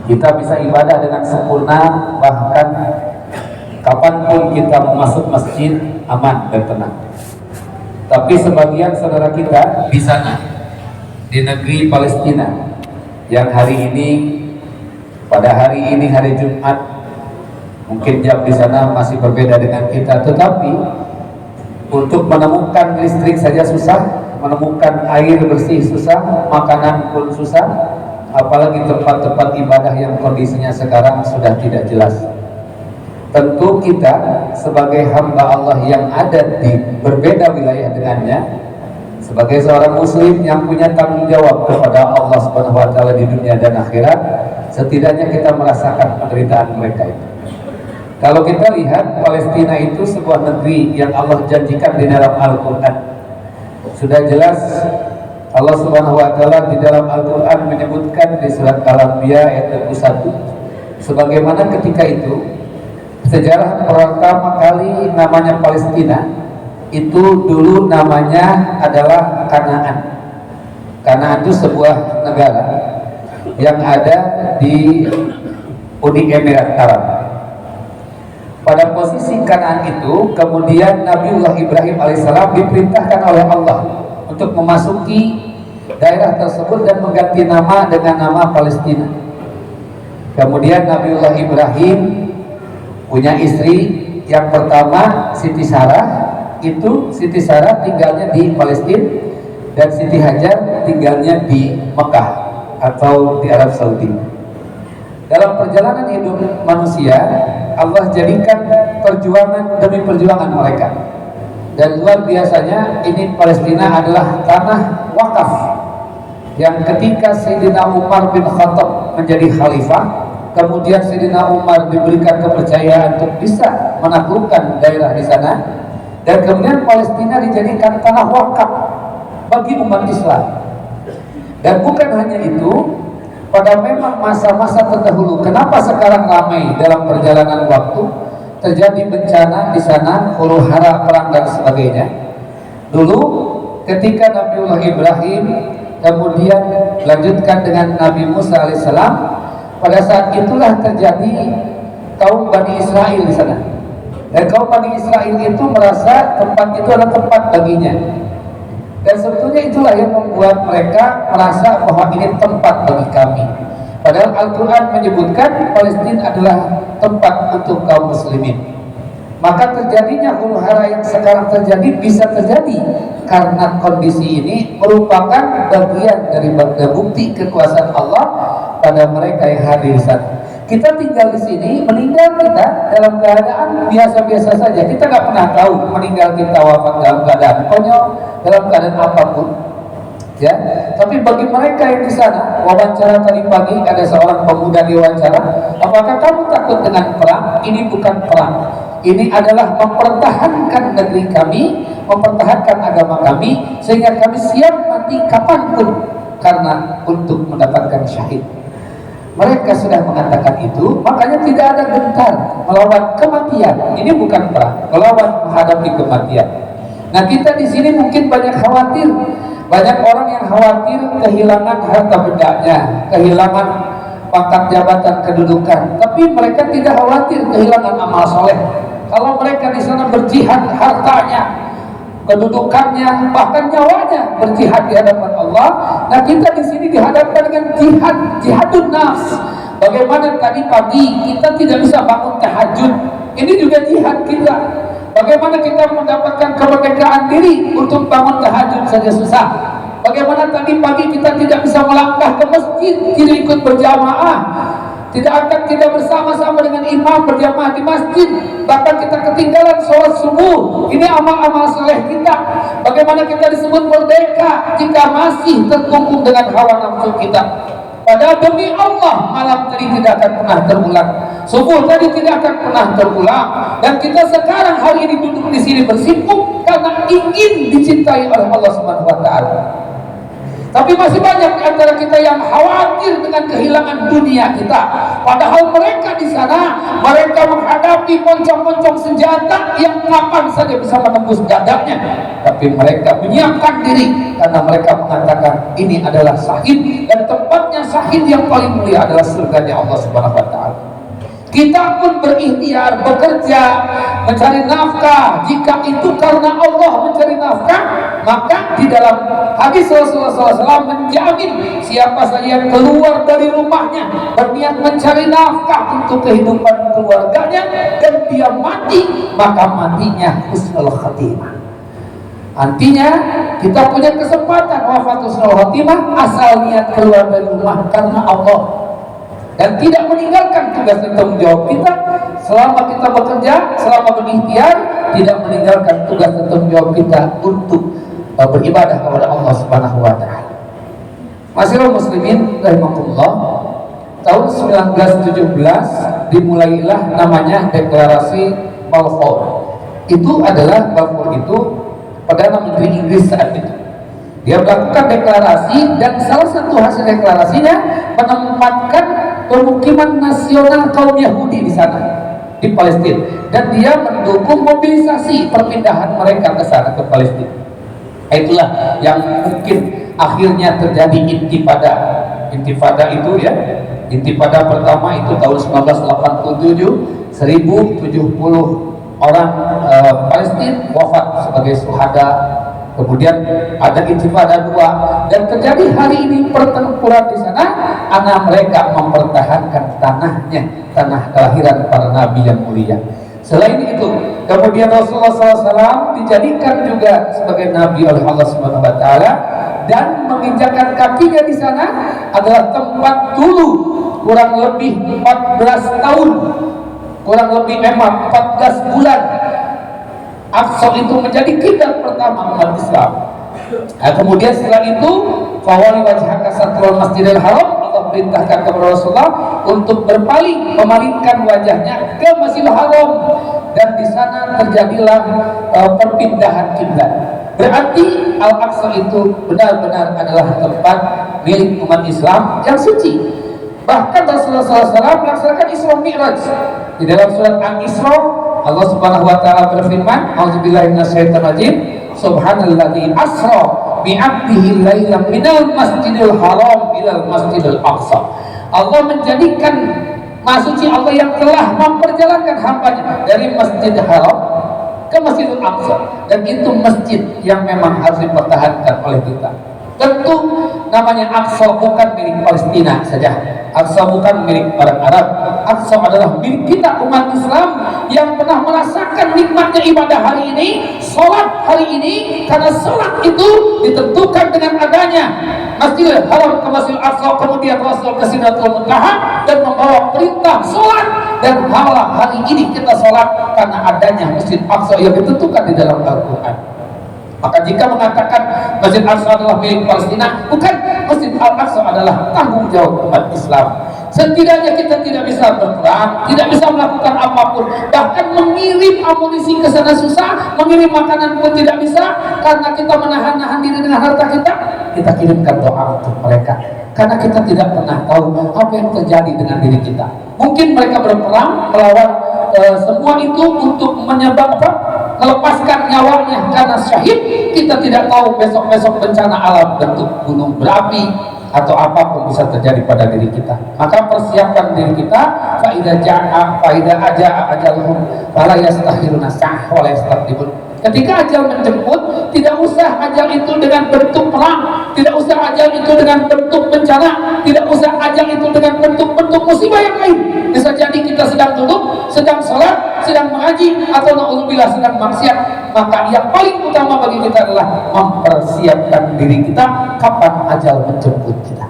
Kita bisa ibadah dengan sempurna, bahkan kapanpun kita masuk masjid aman dan tenang. Tapi sebagian saudara kita di sana, di negeri Palestina, yang hari ini, pada hari ini hari Jumat, mungkin jam di sana masih berbeda dengan kita, tetapi untuk menemukan listrik saja susah, menemukan air bersih susah, makanan pun susah, apalagi tempat-tempat ibadah yang kondisinya sekarang sudah tidak jelas. Tentu kita sebagai hamba Allah yang ada di berbeda wilayah dengannya, sebagai seorang muslim yang punya tanggung jawab kepada Allah Subhanahu wa taala di dunia dan akhirat, setidaknya kita merasakan penderitaan mereka itu. Kalau kita lihat, Palestina itu sebuah negeri yang Allah janjikan di dalam Al-Quran. Sudah jelas Allah Subhanahu wa taala di dalam Al-Quran menyebutkan di surat Al-Anbiya ayat 21, sebagaimana ketika itu sejarah pertama kali namanya Palestina itu dulu namanya adalah Kanaan. Kanaan itu sebuah negara yang ada di Uni Emirat Arab. Pada posisi Kanaan itu kemudian Nabiullah Ibrahim alaihissalam diperintahkan oleh Allah untuk memasuki daerah tersebut dan mengganti nama dengan nama Palestina. Kemudian Nabiullah Ibrahim punya istri yang pertama, Siti Sarah. Itu Siti Sarah tinggalnya di Palestina dan Siti Hajar tinggalnya di Mekah atau di Arab Saudi. Dalam perjalanan hidup manusia, Allah jadikan perjuangan demi perjuangan mereka. Dan luar biasanya, ini Palestina adalah tanah wakaf yang ketika Sayyidina Umar bin Khattab menjadi khalifah, kemudian Sayyidina Umar diberikan kepercayaan untuk bisa menaklukkan daerah di sana, dan kemudian Palestina dijadikan tanah wakaf bagi umat Islam. Dan bukan hanya itu, pada memang masa-masa terdahulu, kenapa sekarang ramai dalam perjalanan waktu, terjadi bencana di sana, huru-hara, perang dan sebagainya. Dulu ketika Nabiullah Ibrahim kemudian lanjutkan dengan Nabi Musa alaihissalam, pada saat itulah terjadi kaum Bani Israel di sana. Dan kaum Bani Israel itu merasa tempat itu adalah tempat baginya. Dan sebetulnya itulah yang membuat mereka merasa bahwa ini tempat bagi kami. Padahal Al-Quran menyebutkan Palestina adalah tempat untuk kaum muslimin. Maka terjadinya huru-hara yang sekarang terjadi bisa terjadi karena kondisi ini merupakan bagian dari bukti kekuasaan Allah pada mereka yang hadir di sana. Kita tinggal di sini, meninggal kita dalam keadaan biasa-biasa saja. Kita nggak pernah tahu meninggal kita wafat dalam keadaan konyol, dalam keadaan apapun. Ya, tapi bagi mereka yang di sana, wawancara tadi pagi ada seorang pemuda diwawancara, apakah kamu takut dengan perang? Ini bukan perang. Ini adalah mempertahankan negeri kami, mempertahankan agama kami, sehingga kami siap mati kapanpun karena untuk mendapatkan syahid. Mereka sudah mengatakan itu, makanya tidak ada gentar melawan kematian. Ini bukan perang, melawan menghadapi kematian. Nah, kita di sini mungkin banyak khawatir, banyak orang yang khawatir kehilangan harta bendanya, kehilangan pangkat jabatan kedudukan. Tapi mereka tidak khawatir kehilangan amal soleh. Kalau mereka di sana berjihad hartanya, kedudukannya, bahkan nyawanya berjihad di hadapan Allah. Nah, kita di sini dihadapkan dengan jihadun nafs. Bagaimana tadi pagi kita tidak bisa bangun tahajud, ini juga jihad kita. Bagaimana kita mendapatkan kemerdekaan diri untuk bangun tahajud saja susah. Bagaimana tadi pagi kita tidak bisa melangkah ke masjid, tidak ikut berjamaah, tidak bersama-sama dengan imam berjamaah di masjid, bahkan kita ketinggalan sholat subuh. Ini amal-amal soleh kita. Bagaimana kita disebut merdeka jika masih terkungkung dengan hawa nafsu kita? Padahal demi Allah malam tadi tidak akan pernah terulang, subuh tadi tidak akan pernah terulang, dan kita sekarang hari ini duduk di sini bersimpuh karena ingin dicintai oleh Allah Subhanahu wa taala. Tapi masih banyak di antara kita yang khawatir dengan kehilangan dunia kita. Padahal mereka di sana, mereka menghadapi poncong-poncong senjata yang kapan saja bisa menembus dadanya. Tapi mereka menyiapkan diri karena mereka mengatakan ini adalah syahid, dan tempatnya syahid yang paling mulia adalah surganya Allah Subhanahu wa taala. Kita pun berikhtiar, bekerja, mencari nafkah. Jika itu karena Allah mencari nafkah, maka di dalam hadis Rasulullah SAW menjamin siapa saja yang keluar dari rumahnya berniat mencari nafkah untuk kehidupan keluarganya dan dia mati, maka matinya husnul khatimah. Artinya kita punya kesempatan wafat husnul khatimah asal niat keluar dari rumah karena Allah, dan tidak meninggalkan tugas dan tanggung jawab kita selama kita bekerja, selama berikhtiar, tidak meninggalkan tugas dan tanggung jawab kita untuk beribadah kepada Allah Subhanahu wa taala. Masyiral muslimin rahimakumullah, tahun 1917 dimulailah namanya deklarasi Balfour. Itu adalah Balfour itu Perdana Menteri Inggris saat itu. Dia melakukan deklarasi dan salah satu hasil deklarasinya menempatkan pemukiman nasional kaum Yahudi di sana, di Palestina, dan dia mendukung mobilisasi perpindahan mereka ke sana, ke Palestina. Itulah yang mungkin akhirnya terjadi intifada. Intifada itu ya, intifada pertama itu tahun 1987, 1070 orang Palestina wafat sebagai syuhada. Kemudian ada intifada 2 dan terjadi hari ini pertempuran di sana, karena mereka mempertahankan tanahnya, tanah kelahiran para nabi yang mulia. Selain itu, kemudian Rasulullah SAW dijadikan juga sebagai nabi oleh Allah Subhanahu wa taala, dan menginjakkan kakinya di sana adalah tempat dulu kurang lebih 14 tahun, kurang lebih memang 14 bulan Aqsa itu menjadi kiblat pertama umat Islam. Nah, kemudian setelah itu, fawali wajhaka satrul Masjidil Haram, Allah perintahkan kepada Rasulullah untuk memalingkan wajahnya ke Masjidil Haram, dan di sana terjadilah perpindahan kiblat. Berarti Al-Aqsa itu benar-benar adalah tempat milik umat Islam yang suci. Bahkan Rasulullah SAW melaksanakan Isra Mi'raj. Di dalam surat Al-Isra, Allah Subhanahu wa taala berfirman, "A'udzubillahi minasyaitonir rajim. Subhanalladzi asra bi'abdihi lailan minal masjidil haram ilal masjidil aqsa." Allah menjadikan Maha Suci Allah yang telah memperjalankan hambanya dari Masjidil Haram ke Masjidil Aqsa, dan itu masjid yang memang harus dipertahankan oleh kita. Tentu namanya Aqsa bukan milik Palestina saja. Aqsa bukan milik orang Arab. Aqsa adalah milik kita umat Islam yang pernah merasakan nikmatnya ibadah hari ini, sholat hari ini, karena sholat itu ditentukan dengan adanya Masjidil Haram ke Masjidil Aqsa, kemudian Rasul ke Sidratul Muntaha dan membawa perintah sholat, dan hari ini kita sholat karena adanya Masjid Aqsa yang ditentukan di dalam Al-Quran. Maka jika mengatakan Masjid Al-Aqsa adalah milik Palestina, bukan, Masjid Al-Aqsa adalah tanggung jawab umat Islam. Setidaknya kita tidak bisa berperang, tidak bisa melakukan apapun, bahkan mengirim amunisi ke sana susah, mengirim makanan pun tidak bisa, karena kita menahan-nahan diri dengan harta kita. Kita kirimkan doa untuk mereka, karena kita tidak pernah tahu apa yang terjadi dengan diri kita. Mungkin mereka berperang melawan semua itu untuk menyebabkan melepaskan nyawanya karena syahid. Kita tidak tahu besok-besok bencana alam bentuk gunung berapi atau apapun bisa terjadi pada diri kita. Maka persiapkan diri kita. Faida ajaluhum fala yastakhiruna sa'ah wa la yastaqdimun. Ketika ajal menjemput, tidak usah ajal itu dengan bentuk perang, tidak usah ajal itu dengan bentuk bencana, tidak usah ajal itu dengan bentuk-bentuk musibah yang lain. Bisa jadi kita sedang duduk, sedang sholat, sedang mengaji, atau na'udzubillah sedang maksiat. Maka yang paling utama bagi kita adalah mempersiapkan diri kita kapan ajal menjemput kita.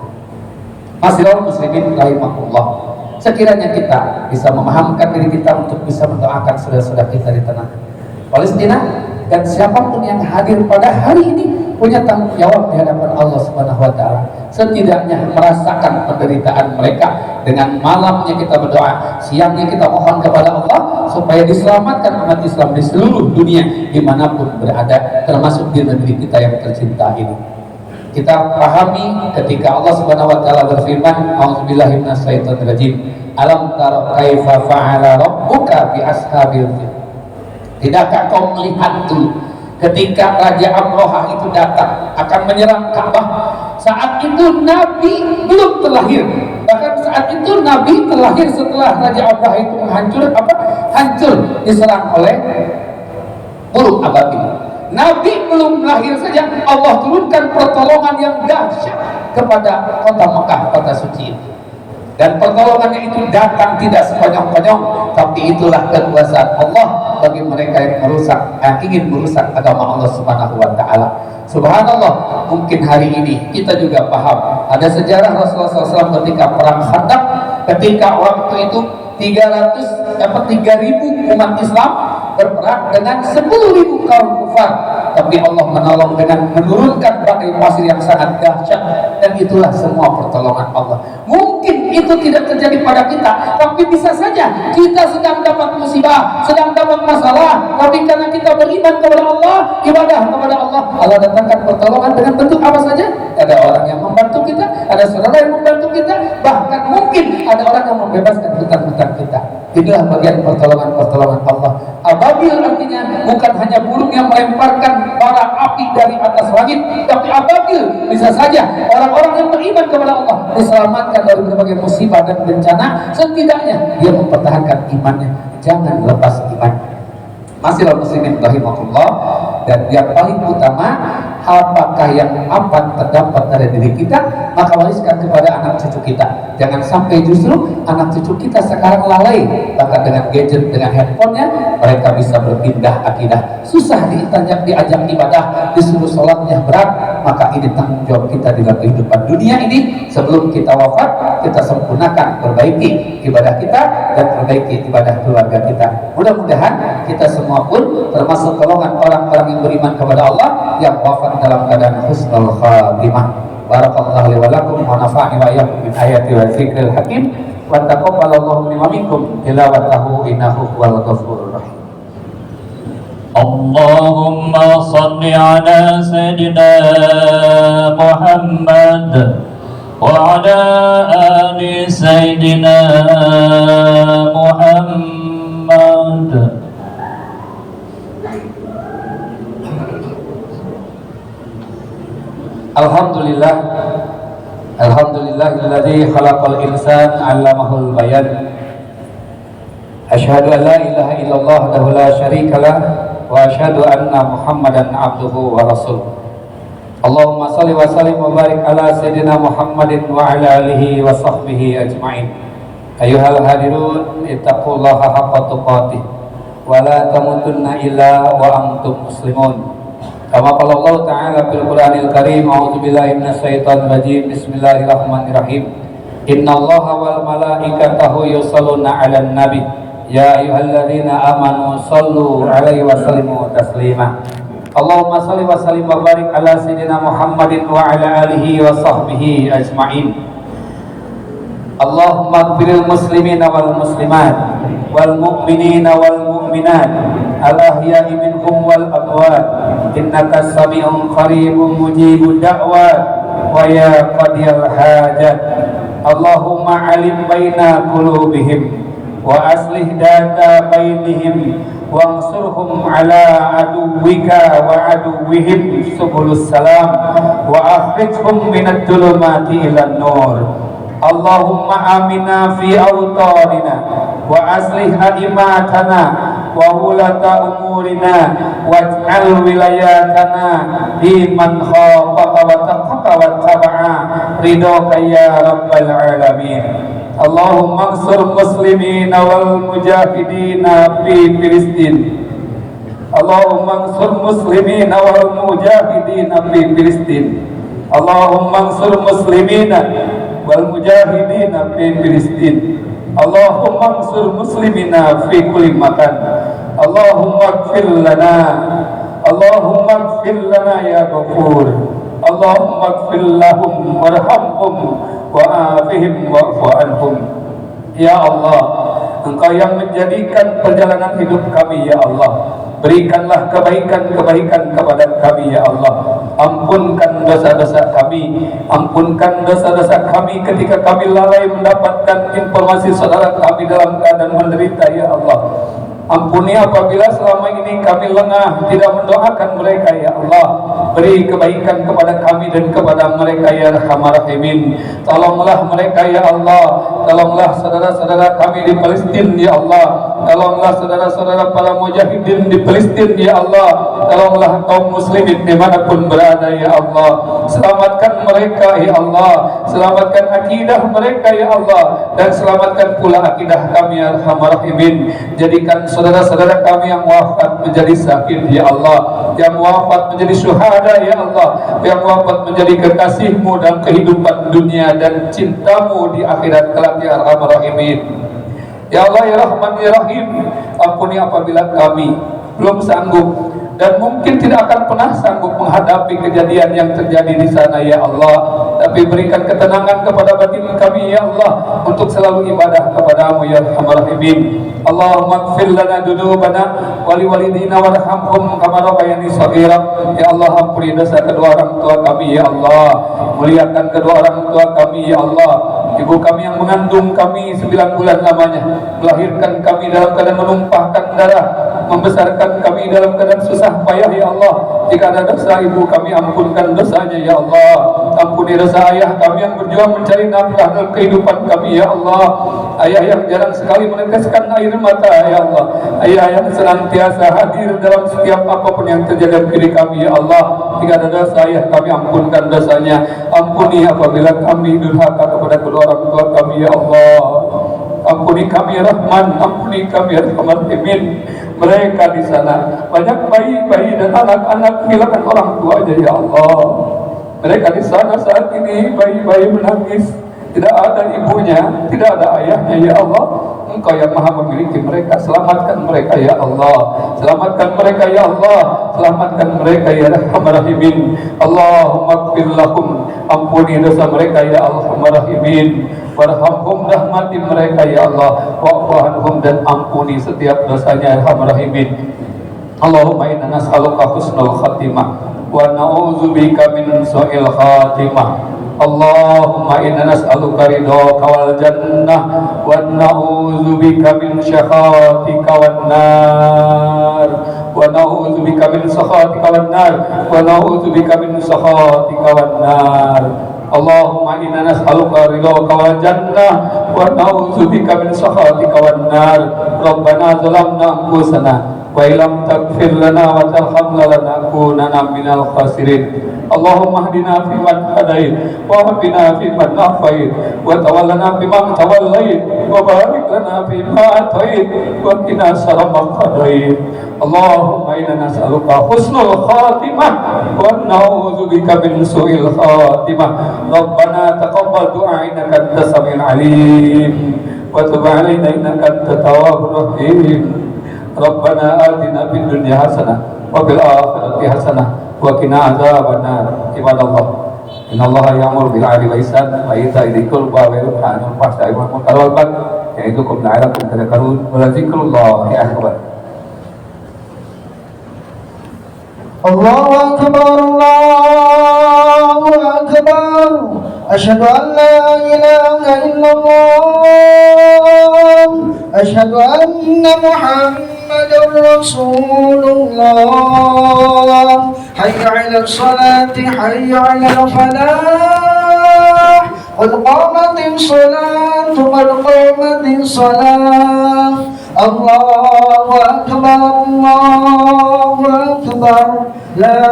Masyiral muslimin rahimakumullah, sekiranya kita bisa memahamkan diri kita untuk bisa mendoakan saudara-saudara kita di tanah Palestina, dan siapapun yang hadir pada hari ini punya tanggung jawab di hadapan Allah Subhanahu wa taala. Setidaknya merasakan penderitaan mereka. Dengan malamnya kita berdoa, siangnya kita mohon kepada Allah supaya diselamatkan umat Islam di seluruh dunia dimanapun berada, termasuk di negeri kita yang tercinta ini. Kita pahami ketika Allah Subhanahu wa taala berfirman, "A'udzubillahi minasyaitonir rajim. Alam tara kaifa fa'ala rabbuka bi ashabil fil." Tidakkah kau melihat dulu ketika Raja Abraha itu datang akan menyerang Ka'bah? Saat itu Nabi belum terlahir. Bahkan saat itu Nabi terlahir setelah Raja Abraha itu hancur diserang oleh burung ababil. Nabi belum lahir saja Allah turunkan pertolongan yang dahsyat kepada kota Mekah, kota suci itu. Dan pertolongannya itu datang tidak sekonyong-konyong, tapi itulah kekuasaan Allah bagi mereka yang ingin merusak agama Allah Subhanahu wa taala. Subhanallah, mungkin hari ini kita juga paham ada sejarah Rasulullah SAW ketika perang Khandaq, ketika waktu itu 3.000 umat Islam berperang dengan 10.000 kaum kufar, tapi Allah menolong dengan menurunkan badai pasir yang sangat dahsyat, dan itulah semua pertolongan Allah. Mungkin itu tidak terjadi pada kita, tapi bisa saja kita sedang dapat musibah, sedang dapat masalah, tapi karena kita beriman kepada Allah, ibadah kepada Allah, Allah datangkan pertolongan dengan bentuk apa saja. Ada orang yang membantu kita, ada saudara yang membantu kita, bahkan mungkin ada orang yang membebaskan hutang-hutang kita. Itulah bagian pertolongan-pertolongan Allah. Ababil artinya bukan hanya burung yang melemparkan bara api dari atas langit, tapi ababil bisa saja orang-orang yang beriman kepada Allah diselamatkan dari berbagai musibah dan bencana. Setidaknya dia mempertahankan imannya. Jangan lepas iman. Masih muslimin rahimakumullah. Dan yang paling utama, apakah yang aman terdapat dari diri kita, maka wariskan kepada anak cucu kita. Jangan sampai justru anak cucu kita sekarang lalai, bahkan dengan gadget, dengan handphonenya mereka bisa berpindah akidah. Susah diajak ibadah, disuruh sholatnya berat. Maka ini tanggung jawab kita dalam kehidupan dunia ini. Sebelum kita wafat, kita sempurnakan, perbaiki ibadah kita dan perbaiki ibadah keluarga kita. Mudah-mudahan kita semua pun termasuk golongan orang-orang yang beriman kepada Allah yang wafat dalam keadaan husnul khatimah. Barakallahu li wa lakum wa nafa'ani wa iyyakum min ayati wa dzikril hakim wa taqabbalallahu minna wa minkum tilawatahu innahu huwal ghafurur rahim. Allahumma salli ala sayyidina Muhammad wa ala ali sayyidina Muhammad. Alhamdulillah, alhamdulillahilladzi khalaqal insan 'allamahul bayan. Asyhadu an la ilaha illallah wahdahu la syarikalah wa asyhadu anna Muhammadan abduhu wa rasuluh. Allahumma shalli wa sallim wa barik ala sayyidina Muhammadin wa ala alihi wa sahbihi ajma'in. Ayyuhal hadirun, ittaqullaha haqqa tuqatih wa la tamutunna illa wa antum muslimun. Kama qala Allah Ta'ala fil Qur'anil Karim, a'udzu billahi minasyaitonir rajim. Bismillahirrahmanirrahim. Innallaha wal malaikatahu yusholluna 'alan nabi. Ya ayyuhalladzina amanu shallu 'alaihi wa sallimu taslima. Allahumma shalli wa sallim wa barik ala sayyidina Muhammadin wa ala alihi wa sahbihi ajma'in. Allahumma ighfiril muslimina wal muslimat wal mu'minina wal mu'minat al-ahya'i minhum wal amwat innaka sami'un qaribun mujibud da'wat wa ya qadiyal hajat. Allahumma alim baina qulubihim wa aslih data bainihim wa ansurhum ala aduwika wa aduwihim subulus salam wa akhrijhum minad dhulumati ilan nur. Allahumma amina fi awtanina wa aslih aimatana wa wulata umurina waj'al wilayatana liman khafaka wa taqaka wa taba'a ridhaka ya rabbal alamin. Allahumma ansur muslimina wal mujahidina fi Filistin. Allahumma ansur muslimina wal mujahidina fi Filistin. Allahumma ansur muslimina wal mujahidina fi Filistin. Allahumma ansur muslimina fi kulli makan. Allahumma ighfir lana, Allahumma ighfir lana ya Ghafur. Allahumma ighfir lahum warhamhum wa'afihim wa'fu anhum. Ya Allah, Engkau yang menjadikan perjalanan hidup kami, ya Allah, Berikanlah kebaikan-kebaikan kepada kami ya Allah. Ampunkan dosa-dosa kami, ampunkan dosa-dosa kami ketika kami lalai mendapatkan informasi saudara kami dalam keadaan menderita ya Allah. Ampuni apabila selama ini kami lengah tidak mendoakan mereka ya Allah. Beri kebaikan kepada kami dan kepada mereka ya Arhamar Rahimin. Tolonglah mereka ya Allah. Tolonglah saudara-saudara kami di Palestina ya Allah. Tolonglah saudara-saudara para mujahidin di Palestina ya Allah. Tolonglah kaum muslimin dimanapun berada ya Allah. Selamatkan mereka ya Allah. Selamatkan akidah mereka ya Allah. Dan selamatkan pula akidah kami ya Arhamar Rahimin. Jadikan saudara-saudara kami yang wafat menjadi sakit ya Allah, yang wafat menjadi syuhada ya Allah, yang wafat menjadi kekasih-Mu dalam kehidupan dunia dan cinta-Mu di akhirat kelak ya Arhamar Rahimin. Ya Allah ya Rahman ya Rahim, ampuni apabila kami belum sanggup dan mungkin tidak akan pernah sanggup menghadapi kejadian yang terjadi di sana ya Allah. Tapi berikan ketenangan kepada batin kami ya Allah untuk selalu ibadah kepada-Mu ya Arhamar Rahimin. Allahumma ighfir lana dzunubana wa liwalidina warhamhum kama rabbayani shaghira. Ya Allah, ampuni dosa kedua orang tua kami ya Allah. Muliakan kedua orang tua kami ya Allah. Ibu kami yang mengandung kami 9 bulan lamanya, melahirkan kami dalam keadaan menumpahkan darah, membesarkan kami dalam keadaan susah payah ya Allah. Jika ada dosa ibu kami, ampunkan dosanya ya Allah. Ampuni dosa ayah kami yang berjuang mencari nafkah dalam kehidupan kami ya Allah. Ayah yang jarang sekali meneteskan air mata ya Allah. Ayah yang senantiasa hadir dalam setiap apapun yang terjadi dalam diri kami ya Allah. Jika ada dosa ayah kami, ampunkan dosanya. Ampuni apabila kami durhaka kepada kedua orang tua kami ya Allah. Ampuni kami ya Rahman, ampuni kami ya Rahman Rahimin. Mereka di sana banyak bayi-bayi dan anak-anak kehilangan orang tuanya ya Allah. Mereka di sana saat ini bayi-bayi menangis, tidak ada ibunya, tidak ada ayahnya ya Allah. Engkau yang maha memiliki mereka. Selamatkan mereka ya Allah. Selamatkan mereka ya Allah. Selamatkan mereka ya Arhamar Rahimin. Allahumma ighfir lahum, ampuni dosa mereka ya Arhamar Rahimin. Warhamhum, rahmati mereka ya Allah. Wa'fu anhum, dan ampuni setiap dosanya ya Arhamar Rahimin. Allahumma inna nas'aluka husnul khatimah wa na'udzubika min su'il khatimah. Allahumma inna nas'aluka ridhaka wal jannah wa na'udzubika min syakhatika wan nar wa na'udzubika min sakhatika wan nar wa na'udzubika min sakhatika wan nar. Allahumma inna nas'aluka ridhaka wal jannah wa na'udzubika min sakhatika wan nar. Rabbana zalamna anfusana wa illam taghfir lana wa tarhamna lanakunanna minal khasirin. Allahumma hdina fiman hadait wa afina fiman afait wa tawallana fiman tawallait wa barik lana fima atait wa qina syarra ma qadait. Allahumma inna nas'aluka husnul khatimah wa na'udzubika min su'il khatimah. Rabbana taqabbal du'a innaka antas samiul alim wa tub 'alaina innaka antat tawwabur rahim. Rabbana atina fid dunya hasanah wa fil akhirati hasanah wa qina adzabannar. Ibadallah, innallaha ya'muru bil 'adli wal ihsan wa ita'i dzil qurba wa yanha 'anil fahsya'i wal munkari wal baghi ya'idukum la'allakum tadhakkarun. Wa dzikrullahi akbar. Allahu akbar, Allahu akbar. Asyhadu an la ilaha illallah. Asyhadu anna Muhammadar Rasulullah. Hayya 'alal salati, hayya 'alal falah. Qad qamatis salatu, qad qamatis salah. Allahu akbar, Allahu akbar. La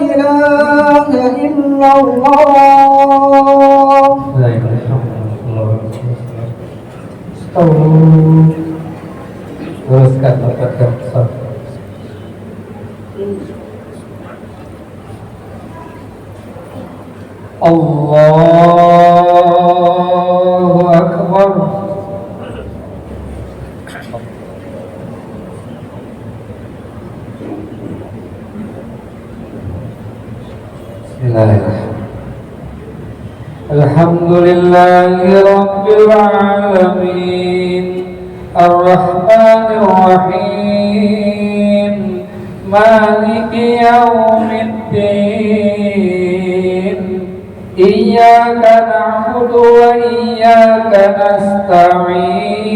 ilaha illallah. La ilaha illallah. Teruskan berkata Allahu akbar. Bismillahirrahmanirrahim. Alhamdulillahi rabbil alamin, arrahmanir rahim, مالك يوم الدين إياك نعبد وإياك نستعين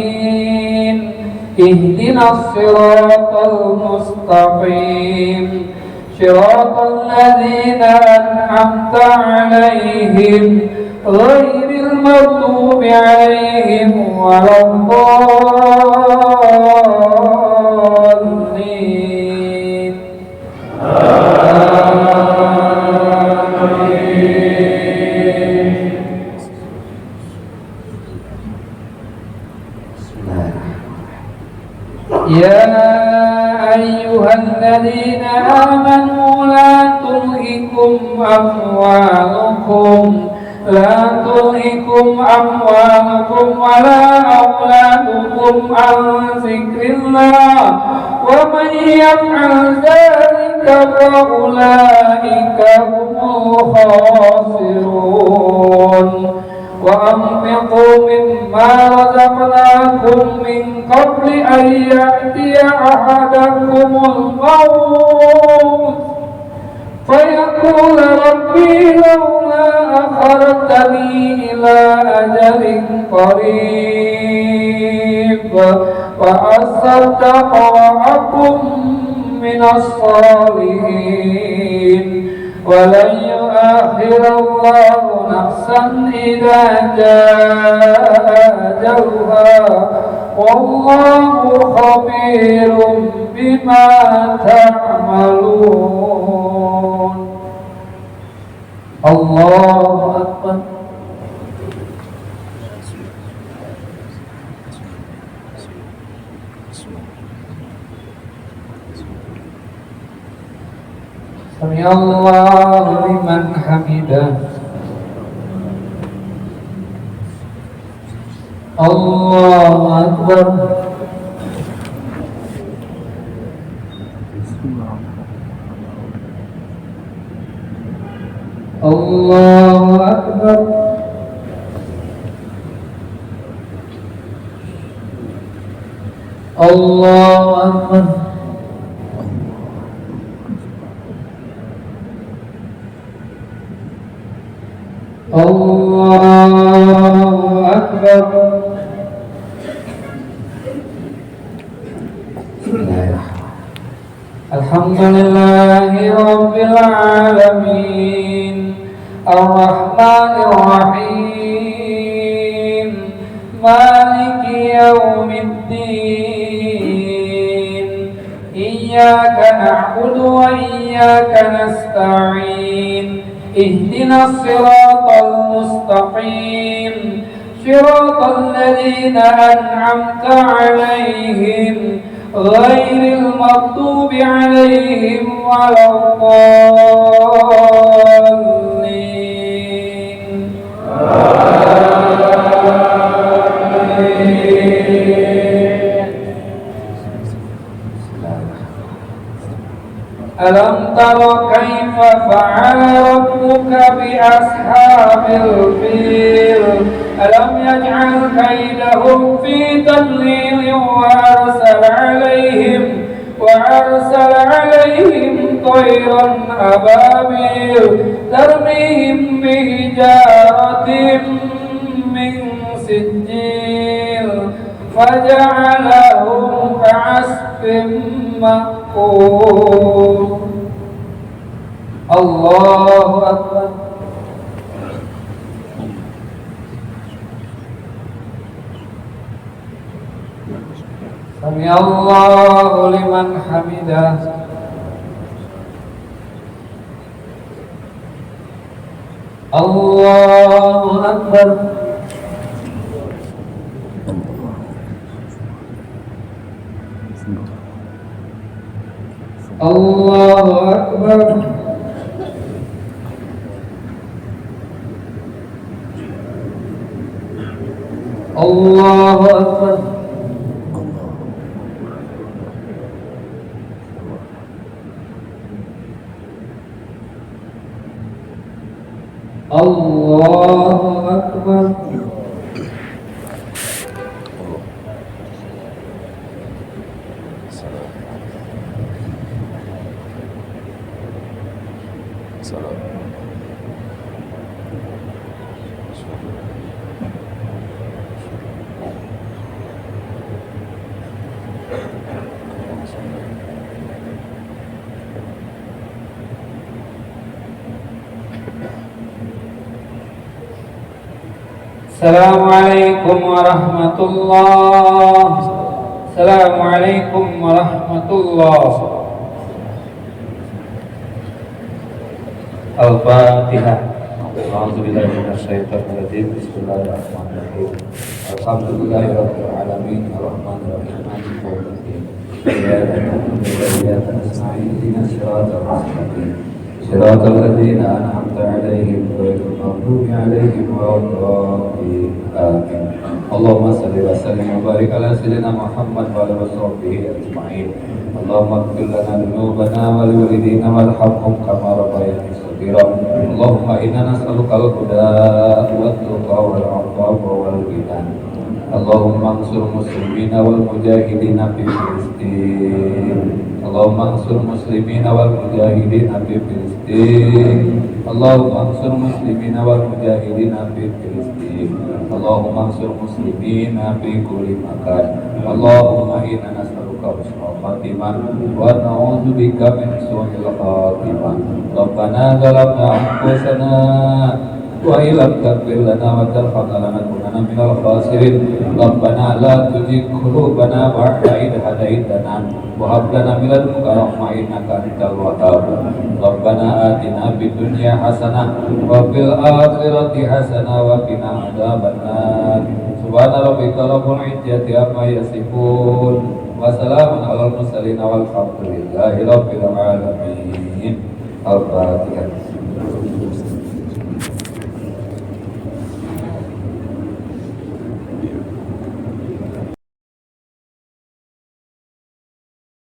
اهدنا الصراط المستقيم صراط الذين أنعمت عليهم غير المغضوب عليهم ولا الضالين يا أيها الذين آمنوا لا تلهكم أموالكم ولا أولادكم عن ذكر الله ومن يفعل ذلك فأولئك هم الخاسرون وأنفقوا مما رزقناكم من قبل أن يأتي أحدكم الموت فيقول ربي لولا أخرتني إلى أجل قريب فأصدق وأكن من الصالحين ولن يؤخر الله نفسا إذا جاء أجلها والله خبير بما تعملون. الله أكبر. سمع الله لمن حمده. الله أكبر. الله أكبر. الله أكبر. الله أكبر. الحمد لله رب العالمين الرحمن الرحيم مالك يوم الدين إياك نعبد وإياك نستعين اهدنا الصراط المستقيم صراط الذين أنعمت عليهم غير المغضوب عليهم ولا الضالين. ألم تر كيف فعل ربك بأصحاب الفيل ألم يجعل كيدهم في تضليل وأرسل عليهم طيرا أبابيل ترميهم بحجارة من سجيل فجعلهم كعصف مأكول. الله أكبر. سمع الله لمن حمده. الله أكبر. الله أكبر. الله أكبر. الله أكبر. Assalamualaikum warahmatullah. Assalamualaikum warahmatullah. Al-Fatihah. A'udzubillahi minasyaitonir rajim. Bismillahirrahmanirrahim. Alhamdulillahirabbil alamin arrahmanirrahim maliki yaumiddin. Iyyaka na'budu wa iyyaka nasta'in ihdinas siratal mustaqim. Siratal ladzina an'amta 'alaihim ghairil maghdubi 'alaihim waladdallin. Amin. Allahumma shalli wa sallim wa barik ala sayyidina Muhammad wa ala washabihi ajma'in. Allahumma ighfir lana dhunubana wa liwalidina warhamhum kama rabbayana shaghira. Allahumma inna nas'aluka al-huda wat-tuqa wal 'afafa wal ghina. Allahumma ansur muslimina wal mujahidina fi Filistin. Allahumma ansur muslimina wal mujahidina fi Filistin. Allahumma ansur muslimina wal mujahidina fi Filistin. Allahumma ansur muslimina fi kulli makan. Allahumma inna nas'aluka husnal khatimah wa na'udzubika min su'il khatimah. Rabbana zalamna anfusana wa illam taghfir lana wa tarhamna lanakunanna minal khasirin. Rabbana la tuzigh qulubana ba'da idh hadaytana wa hab lana min ladunka rahmah innaka antal wahhab. Rabbana atina fid dunya hasanah wa fil akhirati hasanah wa qina adzabannar. Subhana rabbika rabbil izzati amma yasifun wa salamun alal mursalin walhamdulillahi rabbil alamin. Al-Fatihah.